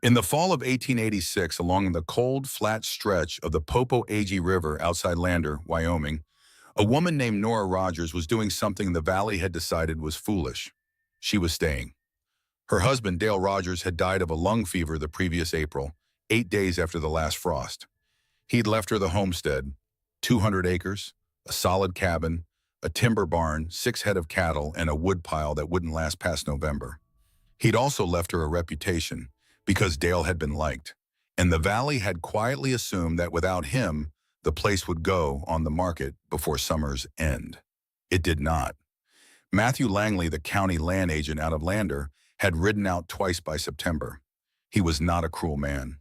In the fall of 1886, along the cold, flat stretch of the Popo Agie River outside Lander, Wyoming, a woman named Nora Rogers was doing something the valley had decided was foolish. She was staying. Her husband, Dale Rogers, had died of a lung fever the previous April, 8 days after the last frost. He'd left her the homestead, 200 acres, a solid cabin, a timber barn, 6 head of cattle, and a wood pile that wouldn't last past November. He'd also left her a reputation, because Dale had been liked, and the valley had quietly assumed that without him, the place would go on the market before summer's end. It did not. Matthew Langley, the county land agent out of Lander, had ridden out twice by September. He was not a cruel man.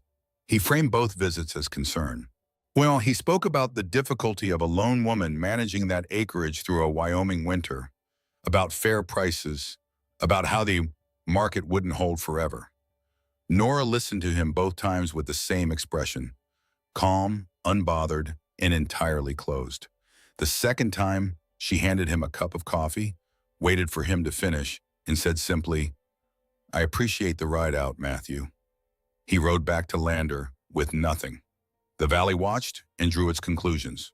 He framed both visits as concern. Well, he spoke about the difficulty of a lone woman managing that acreage through a Wyoming winter, about fair prices, about how the market wouldn't hold forever. Nora listened to him both times with the same expression, calm, unbothered, and entirely closed. The second time, she handed him a cup of coffee, waited for him to finish, and said simply, "I appreciate the ride out, Matthew." He rode back to Lander with nothing. The valley watched and drew its conclusions.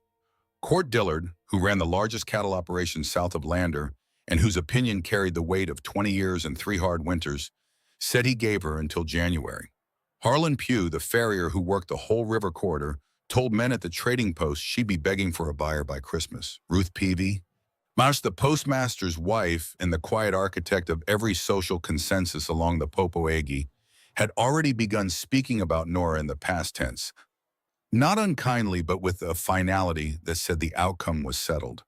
Court Dillard, who ran the largest cattle operation south of Lander and whose opinion carried the weight of 20 years and 3 hard winters, said he gave her until January. Harlan Pugh, the farrier who worked the whole river corridor, told men at the trading post she'd be begging for a buyer by Christmas. Ruth Peavy, Mouse, the postmaster's wife and the quiet architect of every social consensus along the Popo Agie, had already begun speaking about Nora in the past tense, not unkindly but with a finality that said the outcome was settled.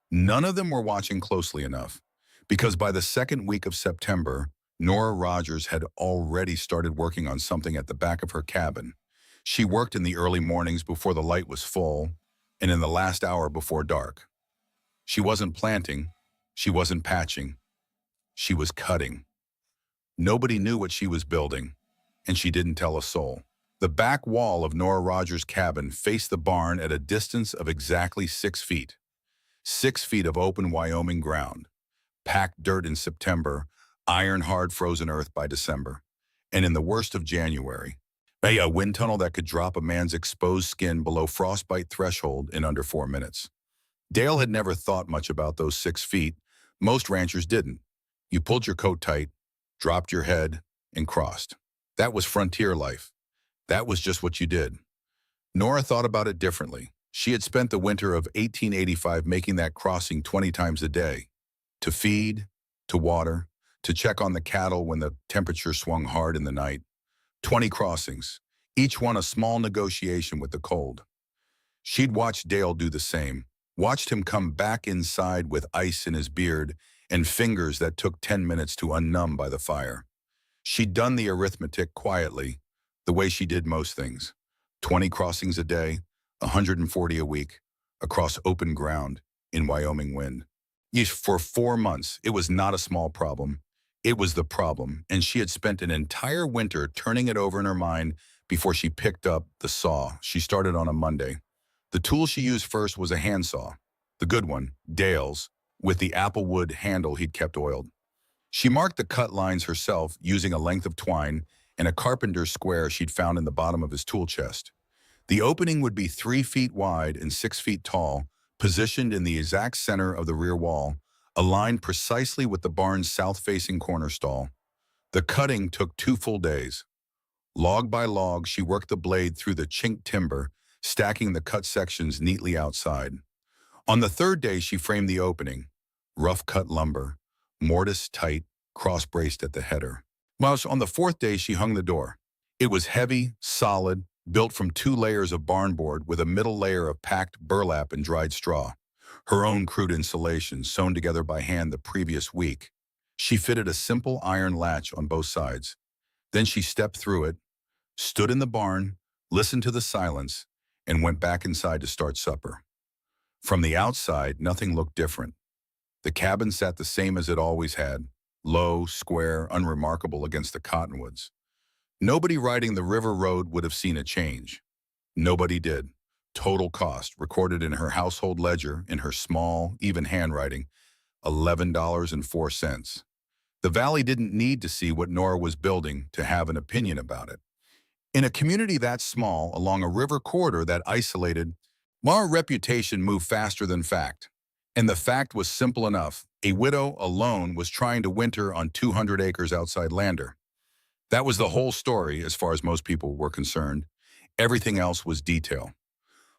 None of them were watching closely enough, because by the second week of September, Nora Rogers had already started working on something at the back of her cabin. She worked in the early mornings before the light was full, and in the last hour before dark. She wasn't planting, she wasn't patching, she was cutting. Nobody knew what she was building, and she didn't tell a soul. The back wall of Nora Rogers' cabin faced the barn at a distance of exactly 6 feet. 6 feet of open Wyoming ground, packed dirt in September, iron-hard frozen earth by December, and in the worst of January, a wind tunnel that could drop a man's exposed skin below frostbite threshold in under 4 minutes. Dale had never thought much about those 6 feet. Most ranchers didn't. You pulled your coat tight, dropped your head, and crossed. That was frontier life. That was just what you did. Nora thought about it differently. She had spent the winter of 1885 making that crossing 20 times a day. To feed, to water, to check on the cattle when the temperature swung hard in the night. 20 crossings, each one a small negotiation with the cold. She'd watched Dale do the same, watched him come back inside with ice in his beard and fingers that took 10 minutes to unnumb by the fire. She'd done the arithmetic quietly, the way she did most things. 20 crossings a day, 140 a week, across open ground, in Wyoming wind. For 4 months, it was not a small problem. It was the problem, and she had spent an entire winter turning it over in her mind before she picked up the saw. She started on a Monday. The tool she used first was a handsaw, the good one, Dale's, with the applewood handle he'd kept oiled. She marked the cut lines herself using a length of twine and a carpenter's square she'd found in the bottom of his tool chest. The opening would be 3 feet wide and 6 feet tall, positioned in the exact center of the rear wall, aligned precisely with the barn's south-facing corner stall. The cutting took 2 full days. Log by log, she worked the blade through the chinked timber, stacking the cut sections neatly outside. On the 3rd day, she framed the opening, rough-cut lumber, mortise tight, cross-braced at the header. Whilst on the 4th day, she hung the door. It was heavy, solid, built from 2 layers of barn board with a middle layer of packed burlap and dried straw. Her own crude insulation, sewn together by hand the previous week. She fitted a simple iron latch on both sides. Then she stepped through it, stood in the barn, listened to the silence, and went back inside to start supper. From the outside, nothing looked different. The cabin sat the same as it always had, low, square, unremarkable against the cottonwoods. Nobody riding the river road would have seen a change. Nobody did. Total cost, recorded in her household ledger in her small, even handwriting, $11.04. The valley didn't need to see what Nora was building to have an opinion about it. In a community that small, along a river corridor that isolated, Nora's reputation moved faster than fact. And the fact was simple enough. A widow alone was trying to winter on 200 acres outside Lander. That was the whole story as far as most people were concerned. Everything else was detail.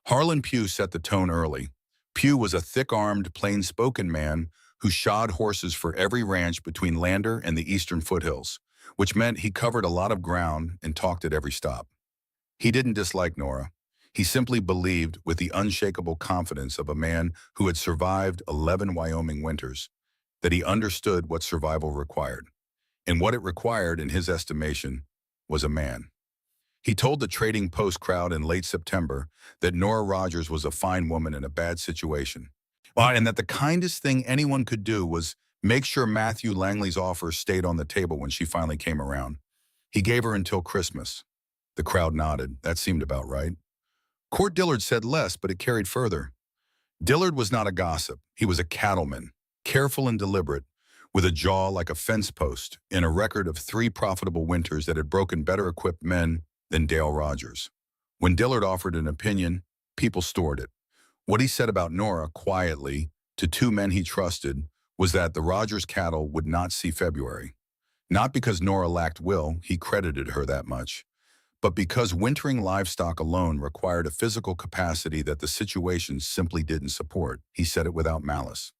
Harlan Pugh set the tone early. Pugh was a thick-armed, plain-spoken man who shod horses for every ranch between Lander and the eastern foothills, which meant he covered a lot of ground and talked at every stop. He didn't dislike Nora. He simply believed with the unshakable confidence of a man who had survived 11 Wyoming winters that he understood what survival required. And what it required, in his estimation, was a man. He told the Trading Post crowd in late September that Nora Rogers was a fine woman in a bad situation. And that the kindest thing anyone could do was make sure Matthew Langley's offer stayed on the table when she finally came around. He gave her until Christmas. The crowd nodded. That seemed about right. Court Dillard said less, but it carried further. Dillard was not a gossip. He was a cattleman, careful and deliberate, with a jaw like a fence post, and a record of 3 profitable winters that had broken better-equipped men than Dale Rogers. When Dillard offered an opinion, people stored it. What he said about Nora, quietly, to 2 men he trusted, was that the Rogers cattle would not see February. Not because Nora lacked will, he credited her that much, but because wintering livestock alone required a physical capacity that the situation simply didn't support. He said it without malice.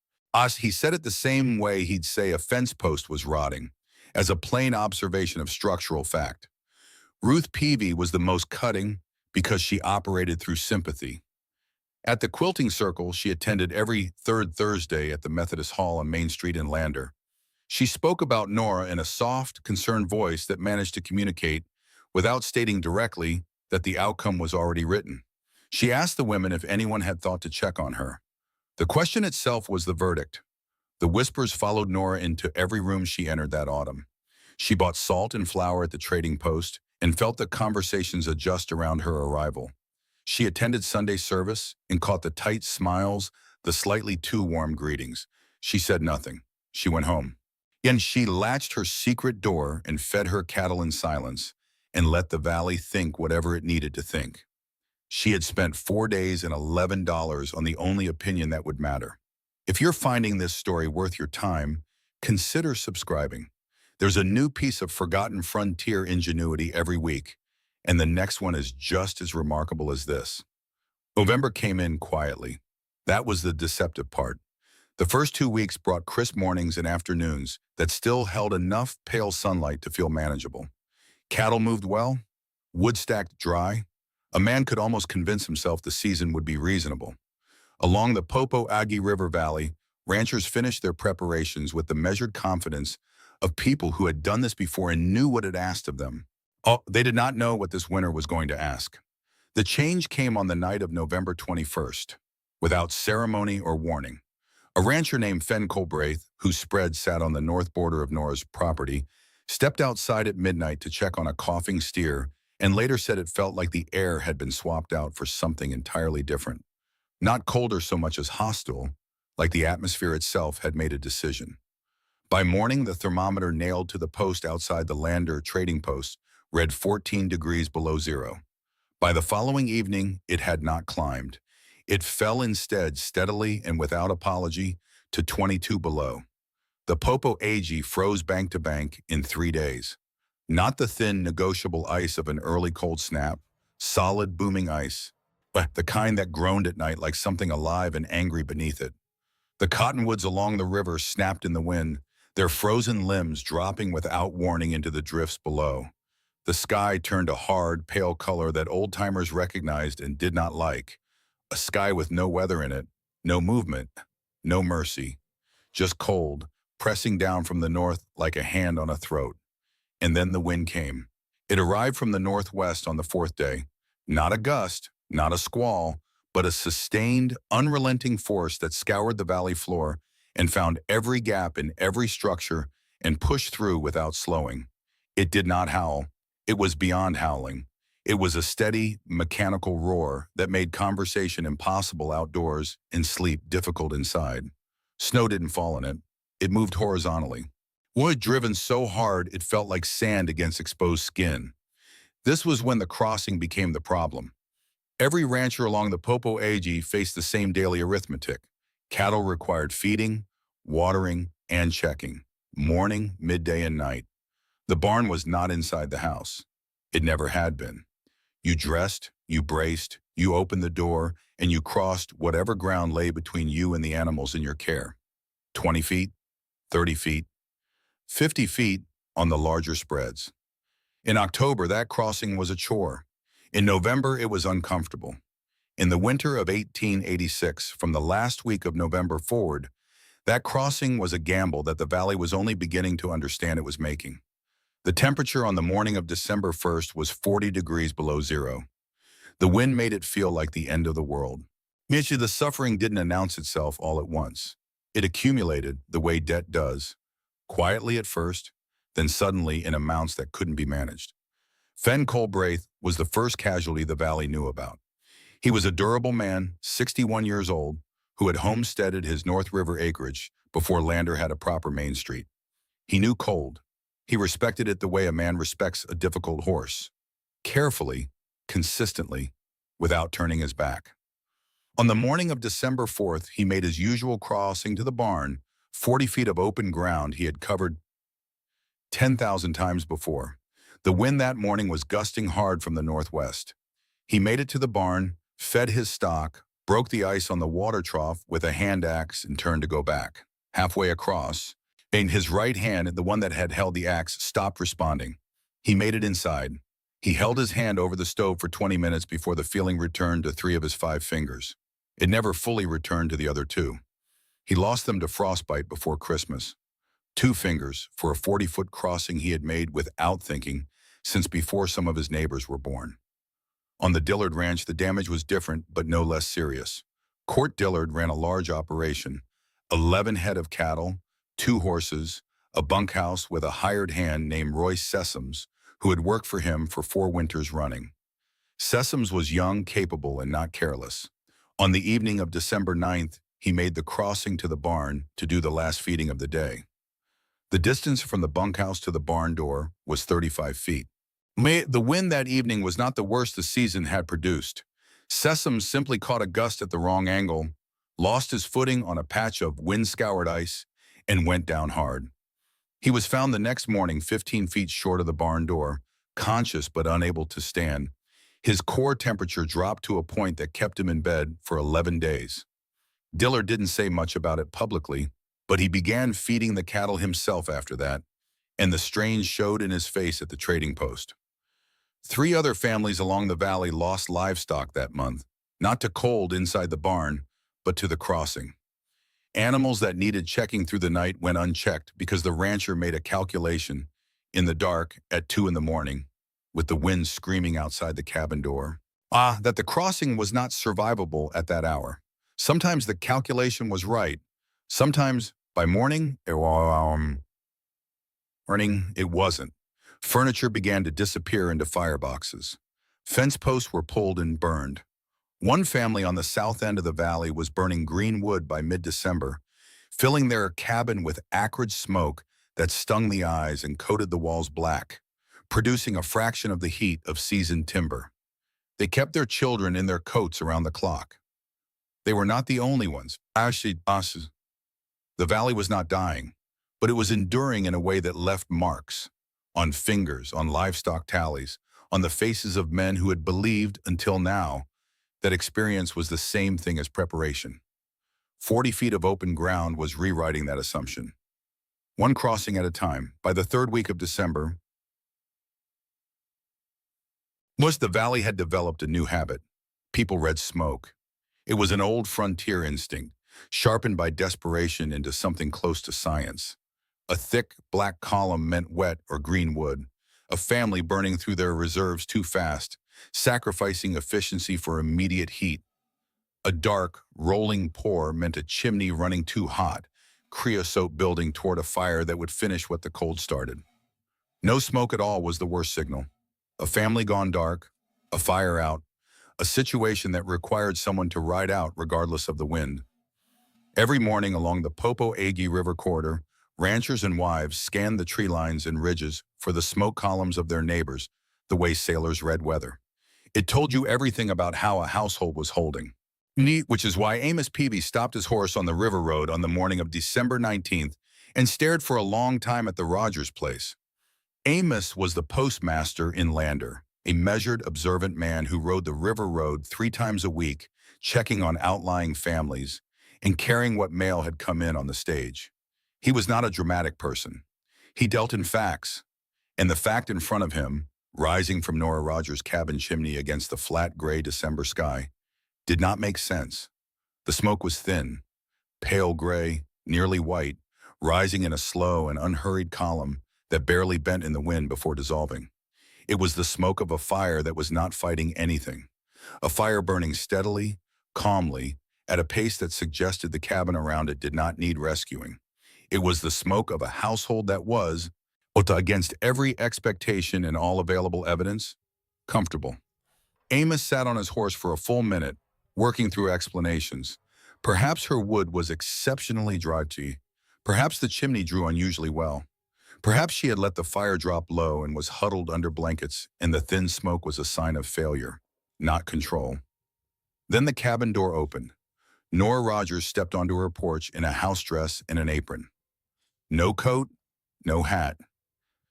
He said it the same way he'd say a fence post was rotting, as a plain observation of structural fact. Ruth Peavy was the most cutting because she operated through sympathy. At the quilting circle she attended every third Thursday at the Methodist Hall on Main Street in Lander, she spoke about Nora in a soft, concerned voice that managed to communicate without stating directly that the outcome was already written. She asked the women if anyone had thought to check on her. The question itself was the verdict. The whispers followed Nora into every room she entered that autumn. She bought salt and flour at the Trading Post and felt the conversations adjust around her arrival. She attended Sunday service and caught the tight smiles, the slightly too warm greetings. She said nothing. She went home. And she latched her secret door and fed her cattle in silence and let the valley think whatever it needed to think. She had spent 4 days and $11 on the only opinion that would matter. If you're finding this story worth your time, consider subscribing. There's a new piece of forgotten frontier ingenuity every week, and the next one is just as remarkable as this. November came in quietly. That was the deceptive part. The first 2 weeks brought crisp mornings and afternoons that still held enough pale sunlight to feel manageable. Cattle moved well, wood stacked dry. A man could almost convince himself the season would be reasonable. Along the Popo Agie River Valley, ranchers finished their preparations with the measured confidence of people who had done this before and knew what it asked of them. They did not know what this winter was going to ask. The change came on the night of November 21st, without ceremony or warning. A rancher named Fen Colbraith, whose spread sat on the north border of Nora's property, stepped outside at midnight to check on a coughing steer and later said it felt like the air had been swapped out for something entirely different. Not colder so much as hostile, like the atmosphere itself had made a decision. By morning, the thermometer nailed to the post outside the Lander Trading Post read 14 degrees below zero. By the following evening, it had not climbed. It fell instead steadily and without apology to 22 below. The Popo Agie froze bank to bank in 3 days. Not the thin, negotiable ice of an early cold snap, solid, booming ice, but the kind that groaned at night like something alive and angry beneath it. The cottonwoods along the river snapped in the wind, their frozen limbs dropping without warning into the drifts below. The sky turned a hard, pale color that old-timers recognized and did not like. A sky with no weather in it, no movement, no mercy. Just cold, pressing down from the north like a hand on a throat. And then the wind came. It arrived from the northwest on the 4th day. Not a gust, not a squall, but a sustained, unrelenting force that scoured the valley floor and found every gap in every structure and pushed through without slowing. It did not howl. It was beyond howling. It was a steady, mechanical roar that made conversation impossible outdoors and sleep difficult inside. Snow didn't fall in it. It moved horizontally. Wood driven so hard it felt like sand against exposed skin. This was when the crossing became the problem. Every rancher along the Popo Agie faced the same daily arithmetic. Cattle required feeding, watering, and checking, morning, midday, and night. The barn was not inside the house. It never had been. You dressed, you braced, you opened the door, and you crossed whatever ground lay between you and the animals in your care. 20 feet, 30 feet, 50 feet on the larger spreads. In October, that crossing was a chore. In November, it was uncomfortable. In the winter of 1886, from the last week of November forward, that crossing was a gamble that the valley was only beginning to understand it was making. The temperature on the morning of December 1st was 40 degrees below zero. The wind made it feel like the end of the world. Yet the suffering didn't announce itself all at once. It accumulated the way debt does, quietly at first, then suddenly in amounts that couldn't be managed. Fen Colbraith was the first casualty the valley knew about. He was a durable man, 61 years old, who had homesteaded his North River acreage before Lander had a proper main street. He knew cold. He respected it the way a man respects a difficult horse. Carefully, consistently, without turning his back. On the morning of December 4th, he made his usual crossing to the barn, 40 feet of open ground he had covered 10,000 times before. The wind that morning was gusting hard from the northwest. He made it to the barn, fed his stock, broke the ice on the water trough with a hand axe and turned to go back. Halfway across, and his right hand, the one that had held the axe, stopped responding. He made it inside. He held his hand over the stove for 20 minutes before the feeling returned to 3 of his 5 fingers. It never fully returned to the other 2. He lost them to frostbite before Christmas. 2 fingers for a 40-foot crossing he had made without thinking since before some of his neighbors were born. On the Dillard Ranch, the damage was different but no less serious. Court Dillard ran a large operation, 11 head of cattle, 2 horses, a bunkhouse with a hired hand named Roy Sessoms, who had worked for him for 4 winters running. Sessoms was young, capable, and not careless. On the evening of December 9th, he made the crossing to the barn to do the last feeding of the day. The distance from the bunkhouse to the barn door was 35 feet. The wind that evening was not the worst the season had produced. Sessoms simply caught a gust at the wrong angle, lost his footing on a patch of wind-scoured ice, and went down hard. He was found the next morning 15 feet short of the barn door, conscious but unable to stand. His core temperature dropped to a point that kept him in bed for 11 days. Dillard didn't say much about it publicly, but he began feeding the cattle himself after that, and the strain showed in his face at the trading post. 3 other families along the valley lost livestock that month, not to cold inside the barn, but to the crossing. Animals that needed checking through the night went unchecked because the rancher made a calculation in the dark at 2 in the morning, with the wind screaming outside the cabin door, that the crossing was not survivable at that hour. Sometimes the calculation was right. Sometimes, by morning, it wasn't. Furniture began to disappear into fireboxes. Fence posts were pulled and burned. One family on the south end of the valley was burning green wood by mid-December, filling their cabin with acrid smoke that stung the eyes and coated the walls black, producing a fraction of the heat of seasoned timber. They kept their children in their coats around the clock. They were not the only ones. The valley was not dying, but it was enduring in a way that left marks on fingers, on livestock tallies, on the faces of men who had believed until now that experience was the same thing as preparation. 40 feet of open ground was rewriting that assumption. One crossing at a time. By the 3rd week of December, the valley had developed a new habit. People read smoke. It was an old frontier instinct, sharpened by desperation into something close to science. A thick, black column meant wet or green wood, a family burning through their reserves too fast, sacrificing efficiency for immediate heat. A dark, rolling pour meant a chimney running too hot, creosote building toward a fire that would finish what the cold started. No smoke at all was the worst signal. A family gone dark, a fire out, a situation that required someone to ride out regardless of the wind. Every morning along the Popo Agie River corridor, Ranchers and wives scanned the tree lines and ridges for the smoke columns of their neighbors, the way sailors read weather. It told you everything about how a household was holding. Neat, which is why Amos Peavy stopped his horse on the river road on the morning of December 19th and stared for a long time at the Rogers place. Amos was the postmaster in Lander, a measured, observant man who rode the river road 3 times a week, checking on outlying families and carrying what mail had come in on the stage. He was not a dramatic person. He dealt in facts, and the fact in front of him, rising from Nora Rogers' cabin chimney against the flat gray December sky, did not make sense. The smoke was thin, pale gray, nearly white, rising in a slow and unhurried column that barely bent in the wind before dissolving. It was the smoke of a fire that was not fighting anything, a fire burning steadily, calmly, at a pace that suggested the cabin around it did not need rescuing. It was the smoke of a household that was, against every expectation and all available evidence, comfortable. Amos sat on his horse for a full minute, working through explanations. Perhaps her wood was exceptionally dry. Perhaps the chimney drew unusually well. Perhaps she had let the fire drop low and was huddled under blankets, and the thin smoke was a sign of failure, not control. Then the cabin door opened. Nora Rogers stepped onto her porch in a house dress and an apron. No coat, no hat.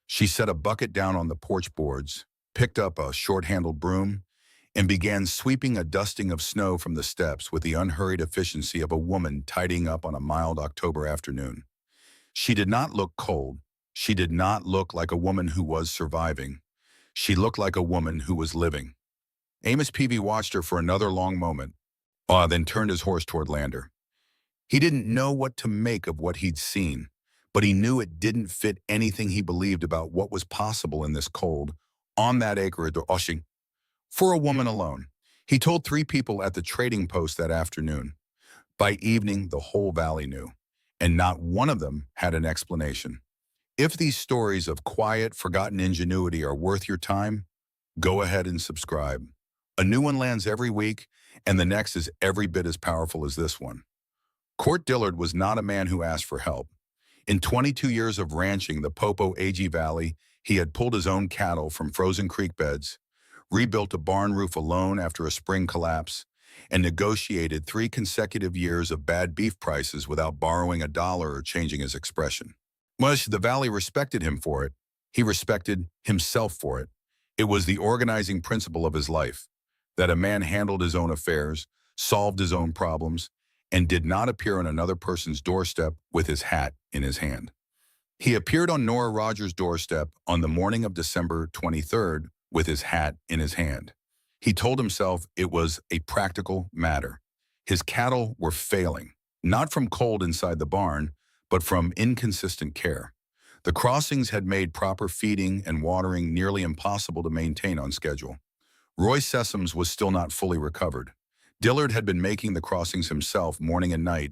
She set a bucket down on the porch boards, picked up a short-handled broom, and began sweeping a dusting of snow from the steps with the unhurried efficiency of a woman tidying up on a mild October afternoon. She did not look cold. She did not look like a woman who was surviving. She looked like a woman who was living. Amos Peavy watched her for another long moment, then turned his horse toward Lander. He didn't know what to make of what he'd seen, but he knew it didn't fit anything he believed about what was possible in this cold, on that acre at the Oshing. For a woman alone, he told 3 people at the trading post that afternoon. By evening, the whole valley knew, and not one of them had an explanation. If these stories of quiet, forgotten ingenuity are worth your time, go ahead and subscribe. A new one lands every week, and the next is every bit as powerful as this one. Court Dillard was not a man who asked for help. In 22 years of ranching the Popo Agie Valley, he had pulled his own cattle from frozen creek beds, rebuilt a barn roof alone after a spring collapse, and negotiated 3 consecutive years of bad beef prices without borrowing a dollar or changing his expression. Much the valley respected him for it, he respected himself for it. It was the organizing principle of his life, that a man handled his own affairs, solved his own problems, and did not appear on another person's doorstep with his hat in his hand. He appeared on Nora Rogers' doorstep on the morning of December 23rd with his hat in his hand. He told himself it was a practical matter. His cattle were failing, not from cold inside the barn, but from inconsistent care. The crossings had made proper feeding and watering nearly impossible to maintain on schedule. Roy Sessoms was still not fully recovered. Dillard had been making the crossings himself morning and night,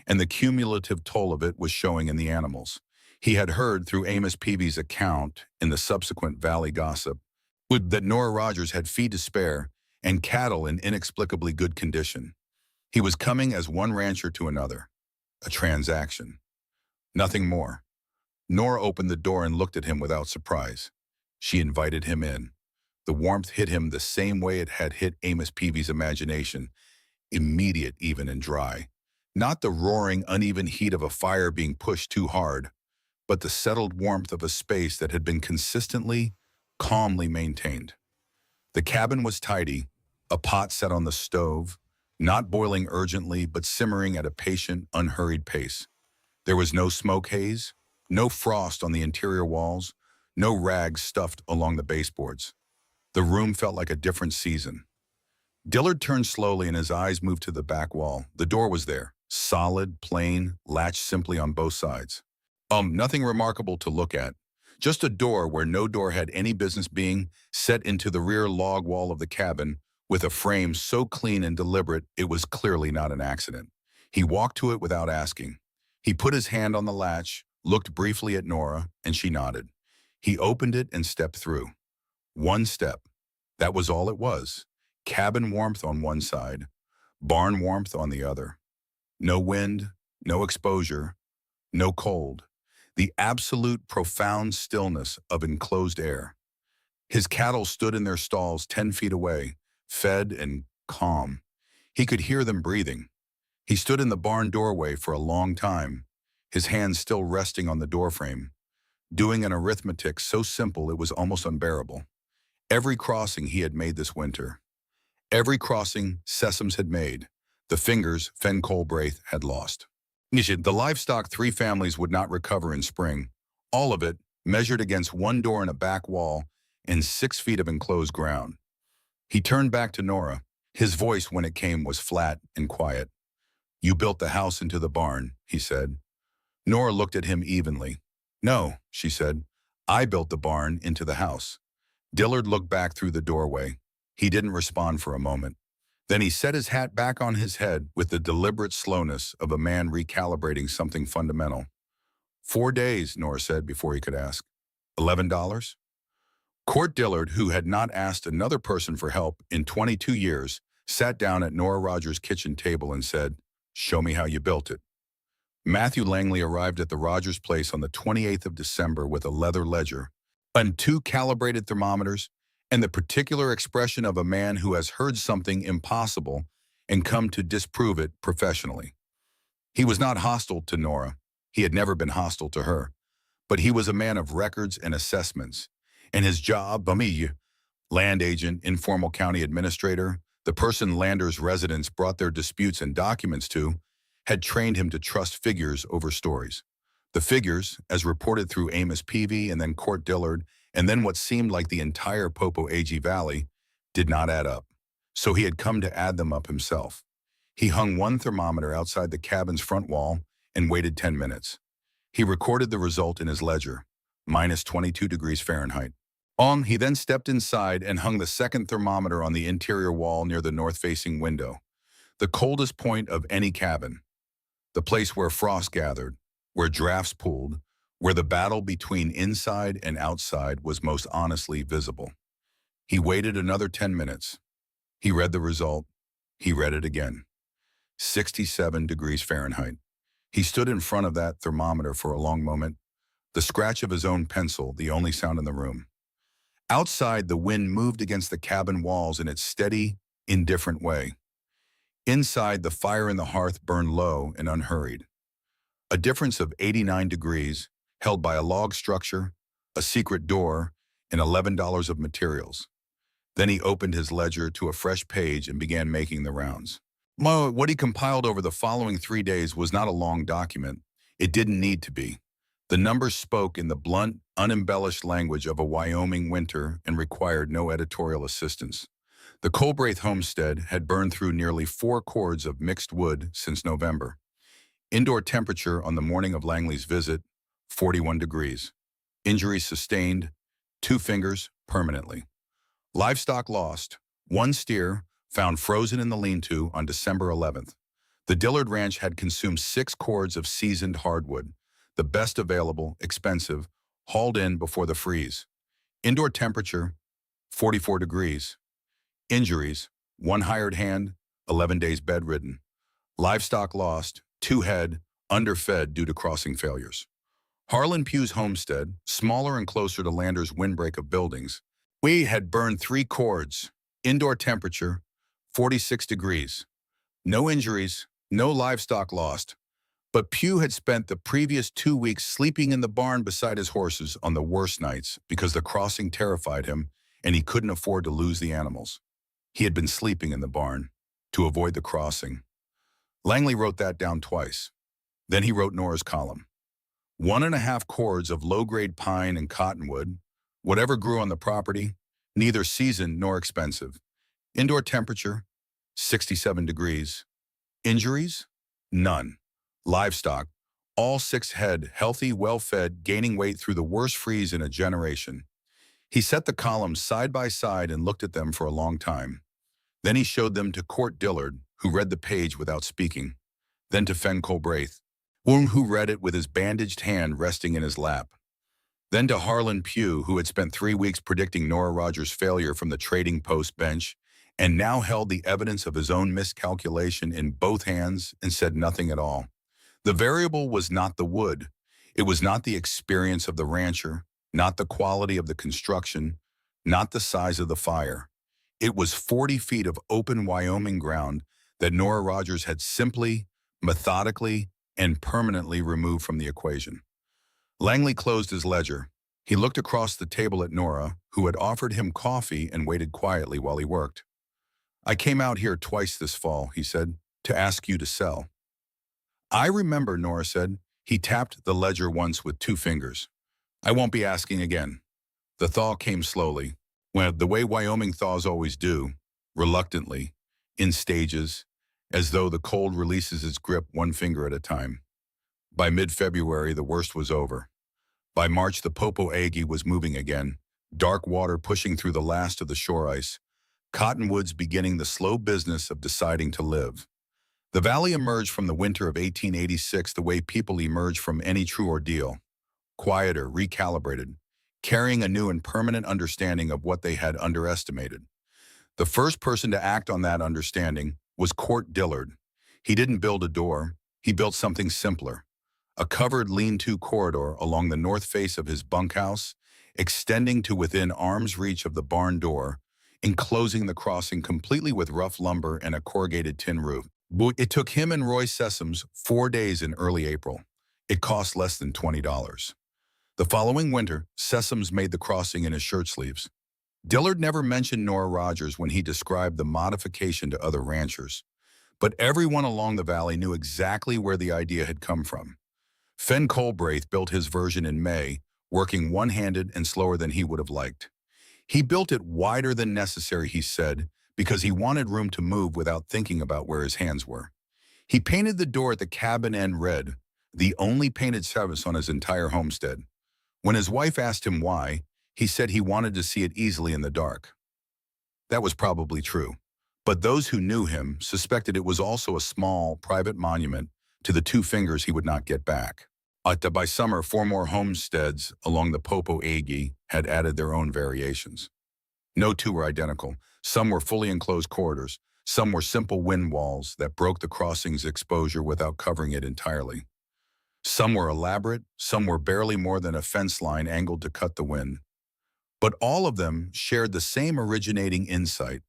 and the cumulative toll of it was showing in the animals. He had heard through Amos Peavy's account in the subsequent valley gossip that Nora Rogers had feed to spare and cattle in inexplicably good condition. He was coming as one rancher to another, a transaction. Nothing more. Nora opened the door and looked at him without surprise. She invited him in. The warmth hit him the same way it had hit Amos Peavy's imagination, immediate even and dry. Not the roaring, uneven heat of a fire being pushed too hard, but the settled warmth of a space that had been consistently, calmly maintained. The cabin was tidy, a pot set on the stove, not boiling urgently but simmering at a patient, unhurried pace. There was no smoke haze, no frost on the interior walls, no rags stuffed along the baseboards. The room felt like a different season. Dillard turned slowly and his eyes moved to the back wall. The door was there, solid, plain, latched simply on both sides. Nothing remarkable to look at. Just a door where no door had any business being, set into the rear log wall of the cabin, with a frame so clean and deliberate it was clearly not an accident. He walked to it without asking. He put his hand on the latch, looked briefly at Nora, and she nodded. He opened it and stepped through. One step. That was all it was. Cabin warmth on one side, barn warmth on the other. No wind, no exposure, no cold. the absolute profound stillness of enclosed air. His cattle stood in their stalls 10 feet away, fed and calm. He could hear them breathing. He stood in the barn doorway for a long time, his hands still resting on the doorframe, doing an arithmetic so simple it was almost unbearable. Every crossing he had made this winter, every crossing Sessoms had made, the fingers Fen Colbraith had lost. The livestock 3 families would not recover in spring, all of it measured against 1 door and a back wall and 6 feet of enclosed ground. He turned back to Nora. His voice when it came was flat and quiet. "You built the house into the barn," he said. Nora looked at him evenly. "No," she said, "I built the barn into the house." Dillard looked back through the doorway. He didn't respond for a moment. Then he set his hat back on his head with the deliberate slowness of a man recalibrating something fundamental. 4 days, Nora said before he could ask. $11? Court Dillard, who had not asked another person for help in 22 years, sat down at Nora Rogers' kitchen table and said, "Show me how you built it." Matthew Langley arrived at the Rogers place on the 28th of December with a leather ledger and 2 calibrated thermometers and the particular expression of a man who has heard something impossible and come to disprove it professionally. He was not hostile to Nora. He had never been hostile to her. But he was a man of records and assessments. And his job, land agent, informal county administrator, the person Lander's residents brought their disputes and documents to, had trained him to trust figures over stories. The figures, as reported through Amos Peavy and then Court Dillard, and then what seemed like the entire Popo Agie Valley, did not add up. So he had come to add them up himself. He hung 1 thermometer outside the cabin's front wall and waited 10 minutes. He recorded the result in his ledger, minus 22 degrees Fahrenheit. He then stepped inside and hung the 2nd thermometer on the interior wall near the north-facing window, the coldest point of any cabin, the place where frost gathered, where drafts pooled, where the battle between inside and outside was most honestly visible. He waited another 10 minutes. He read the result. He read it again. 67 degrees Fahrenheit. He stood in front of that thermometer for a long moment, the scratch of his own pencil the only sound in the room. Outside, the wind moved against the cabin walls in its steady, indifferent way. Inside, the fire in the hearth burned low and unhurried. A difference of 89 degrees, held by a log structure, a secret door, and $11 of materials. Then he opened his ledger to a fresh page and began making the rounds. What he compiled over the following 3 days was not a long document. It didn't need to be. The numbers spoke in the blunt, unembellished language of a Wyoming winter and required no editorial assistance. The Colbraith homestead had burned through nearly 4 cords of mixed wood since November. Indoor temperature on the morning of Langley's visit, 41 degrees. Injuries sustained, 2 fingers permanently. Livestock lost, 1 steer found frozen in the lean-to on December 11th. The Dillard Ranch had consumed 6 cords of seasoned hardwood, the best available, expensive, hauled in before the freeze. Indoor temperature, 44 degrees. Injuries, 1 hired hand, 11 days bedridden. Livestock lost, 2 head, underfed due to crossing failures. Harlan Pugh's homestead, smaller and closer to Lander's windbreak of buildings, had burned 3 cords. Indoor temperature, 46 degrees. No injuries, no livestock lost. But Pugh had spent the previous 2 weeks sleeping in the barn beside his horses on the worst nights because the crossing terrified him and he couldn't afford to lose the animals. He had been sleeping in the barn to avoid the crossing. Langley wrote that down twice. Then he wrote Nora's column. 1.5 cords of low-grade pine and cottonwood, whatever grew on the property, neither seasoned nor expensive. Indoor temperature, 67 degrees. Injuries? None. Livestock, all 6 head, healthy, well-fed, gaining weight through the worst freeze in a generation. He set the columns side by side and looked at them for a long time. Then he showed them to Court Dillard, who read the page without speaking. Then to Fen Colbraith, who read it with his bandaged hand resting in his lap. Then to Harlan Pugh, who had spent 3 weeks predicting Nora Rogers' failure from the trading post bench, and now held the evidence of his own miscalculation in both hands and said nothing at all. The variable was not the wood. It was not the experience of the rancher, not the quality of the construction, not the size of the fire. It was 40 feet of open Wyoming ground that Nora Rogers had simply, methodically, and permanently removed from the equation. Langley closed his ledger. He looked across the table at Nora, who had offered him coffee and waited quietly while he worked. "I came out here twice this fall," he said, "to ask you to sell." "I remember," Nora said. He tapped the ledger once with 2 fingers. "I won't be asking again." The thaw came slowly, the way Wyoming thaws always do, reluctantly, in stages, as though the cold releases its grip 1 finger at a time. By mid-February, the worst was over. By March, the Popo Agie was moving again, dark water pushing through the last of the shore ice, cottonwoods beginning the slow business of deciding to live. The valley emerged from the winter of 1886 the way people emerge from any true ordeal, quieter, recalibrated, carrying a new and permanent understanding of what they had underestimated. The first person to act on that understanding was Court Dillard. He didn't build a door, he built something simpler. A covered lean-to corridor along the north face of his bunkhouse, extending to within arm's reach of the barn door, enclosing the crossing completely with rough lumber and a corrugated tin roof. It took him and Roy Sessoms 4 days in early April. It cost less than $20. The following winter, Sessoms made the crossing in his shirt sleeves. Dillard never mentioned Nora Rogers when he described the modification to other ranchers, but everyone along the valley knew exactly where the idea had come from. Fen Colbraith built his version in May, working one-handed and slower than he would have liked. He built it wider than necessary, he said, because he wanted room to move without thinking about where his hands were. He painted the door at the cabin end red, the only painted surface on his entire homestead. When his wife asked him why, he said he wanted to see it easily in the dark. That was probably true, but those who knew him suspected it was also a small, private monument to the 2 fingers he would not get back. By summer, 4 more homesteads along the Popo Agie had added their own variations. No 2 were identical. Some were fully enclosed corridors. Some were simple wind walls that broke the crossing's exposure without covering it entirely. Some were elaborate, some were barely more than a fence line angled to cut the wind. But all of them shared the same originating insight,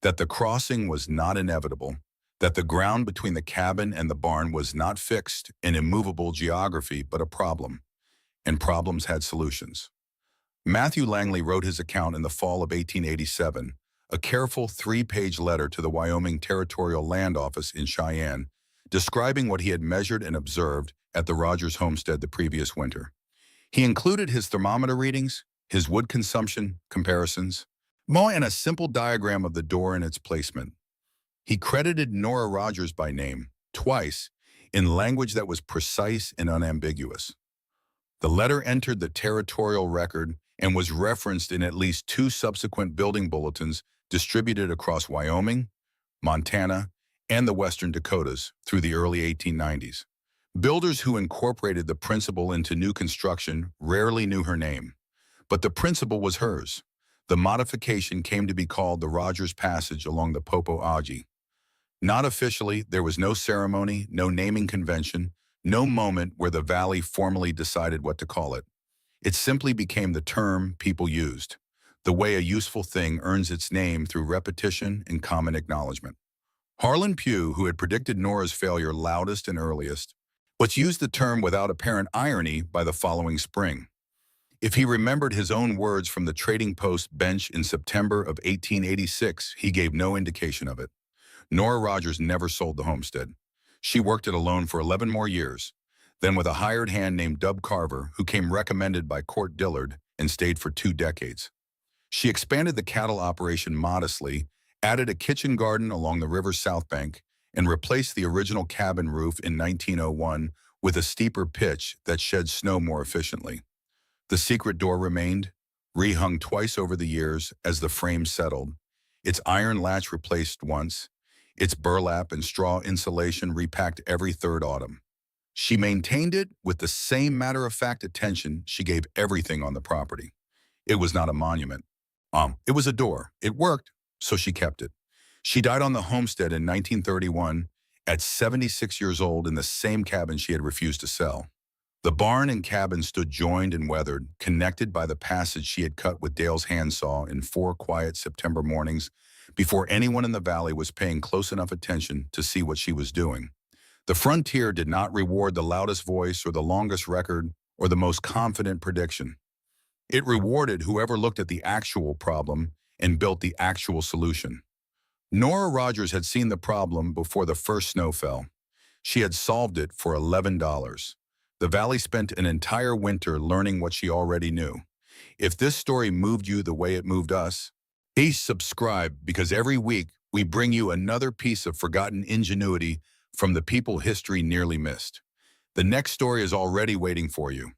that the crossing was not inevitable, that the ground between the cabin and the barn was not fixed in immovable geography but a problem, and problems had solutions. Matthew Langley wrote his account in the fall of 1887, a careful 3-page letter to the Wyoming Territorial Land Office in Cheyenne, describing what he had measured and observed at the Rogers homestead the previous winter. He included his thermometer readings, his wood consumption comparisons, and a simple diagram of the door and its placement. He credited Nora Rogers by name, twice, in language that was precise and unambiguous. The letter entered the territorial record and was referenced in at least 2 subsequent building bulletins distributed across Wyoming, Montana, and the Western Dakotas through the early 1890s. Builders who incorporated the principle into new construction rarely knew her name, but the principle was hers. The modification came to be called the Rogers Passage along the Popo Agie. Not officially, there was no ceremony, no naming convention, no moment where the valley formally decided what to call it. It simply became the term people used, the way a useful thing earns its name through repetition and common acknowledgement. Harlan Pugh, who had predicted Nora's failure loudest and earliest, but used the term without apparent irony by the following spring. If he remembered his own words from the Trading Post bench in September of 1886, he gave no indication of it. Nora Rogers never sold the homestead. She worked it alone for 11 more years, then with a hired hand named Dub Carver, who came recommended by Court Dillard and stayed for 2 decades. She expanded the cattle operation modestly, added a kitchen garden along the river's south bank, and replaced the original cabin roof in 1901 with a steeper pitch that shed snow more efficiently. The secret door remained, rehung twice over the years as the frame settled, its iron latch replaced once, its burlap and straw insulation repacked every 3rd autumn. She maintained it with the same matter-of-fact attention she gave everything on the property. It was not a monument. It was a door. It worked, so she kept it. She died on the homestead in 1931 at 76 years old in the same cabin she had refused to sell. The barn and cabin stood joined and weathered, connected by the passage she had cut with Dale's handsaw in 4 quiet September mornings before anyone in the valley was paying close enough attention to see what she was doing. The frontier did not reward the loudest voice or the longest record or the most confident prediction. It rewarded whoever looked at the actual problem and built the actual solution. Nora Rogers had seen the problem before the first snow fell. She had solved it for $11. The valley spent an entire winter learning what she already knew. If this story moved you the way it moved us, please subscribe because every week we bring you another piece of forgotten ingenuity from the people history nearly missed. The next story is already waiting for you.